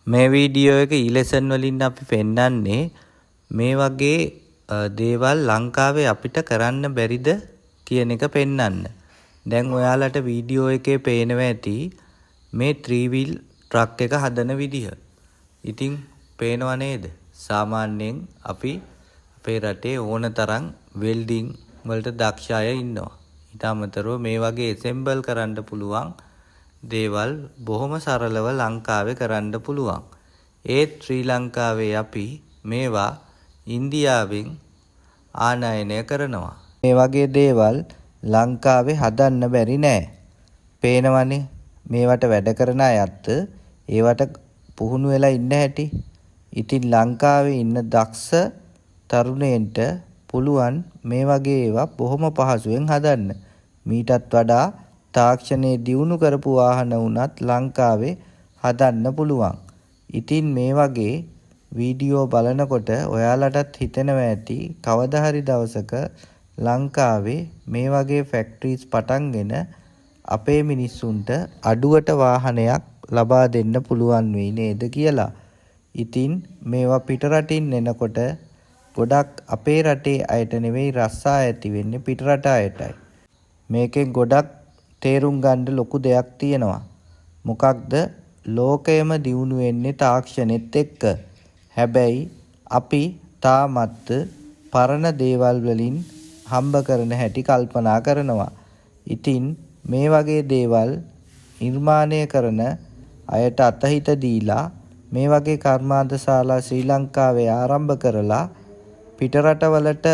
මේ වීඩියෝ එක e-lesson වලින් අපි පෙන්නන්නේ මේ වගේ දේවල් ලංකාවේ අපිට කරන්න බැරිද කියන එක පෙන්නන්න. දැන් ඔයාලට වීඩියෝ එකේ පේනවා ඇති මේ 3 wheel truck එක හදන විදිහ. ඉතින් පේනව නේද? සාමාන්‍යයෙන් අපි අපේ රටේ ඕන තරම් වෙල්ඩින් වලට දක්ෂ අය ඉන්නවා. ඊට අමතරව මේ වගේ assemble කරන්න පුළුවන් දේවල් බොහොම සරලව ලංකාවේ කරන්න පුළුවන්. ඒත් ශ්‍රී ලංකාවේ අපි මේවා ඉන්දියාවෙන් ආනයනය කරනවා. මේ වගේ දේවල් ලංකාවේ හදන්න බැරි නෑ. පේනවනේ මේවට වැඩ කරන අයත් ඒවට පුහුණු වෙලා ඉන්න හැටි. ඉතින් ලංකාවේ ඉන්න දක්ෂ තරුණයන්ට පුළුවන් මේ වගේ ඒවා බොහොම පහසුවෙන් හදන්න. මීටත් වඩා තාක්ෂණයේ දියුණු කරපු වාහන වුණත් ලංකාවේ හදන්න පුළුවන්. ඉතින් මේ වගේ වීඩියෝ බලනකොට ඔයාලටත් හිතෙනවා ඇති කවදා හරි දවසක ලංකාවේ මේ වගේ ෆැක්ටරිස් පටන්ගෙන අපේ මිනිස්සුන්ට අඩුවට වාහනයක් ලබා දෙන්න පුළුවන් වෙයි නේද කියලා. ඉතින් මේවා පිටරටින් එනකොට ගොඩක් අපේ රටේ අයට නෙවෙයි රස්සා ඇති වෙන්නේ පිටරට අයටයි. මේකෙන් ගොඩක් තේරුම් ගන්න ලොකු දෙයක් තියෙනවා. මොකක්ද? ලෝකයම දියුණු වෙන්නේ තාක්ෂණෙත් එක්ක. හැබැයි අපි තාමත් පරණ දේවල් වලින් හම්බ කරන හැටි කල්පනා කරනවා. ඉතින් මේ වගේ දේවල් නිර්මාණය කරන අයට අතහිත දීලා මේ වගේ කර්මාන්තශාලා ශ්‍රී ලංකාවේ ආරම්භ කරලා පිටරටවලට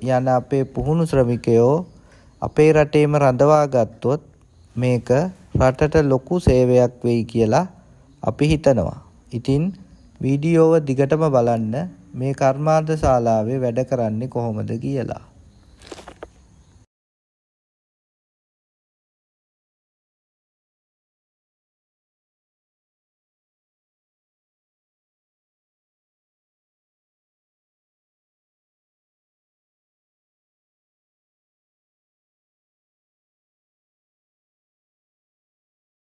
යන අපේ පුහුණු ශ්‍රමිකයෝ අපේ රටේම රඳවා ගත්තොත් මේක රටට ලොකු සේවයක් වෙයි කියලා අපි හිතනවා. ඉතින් වීඩියෝව දිගටම බලන්න මේ කර්මාන්තශාලාවේ වැඩ කරන්නේ කොහොමද කියලා.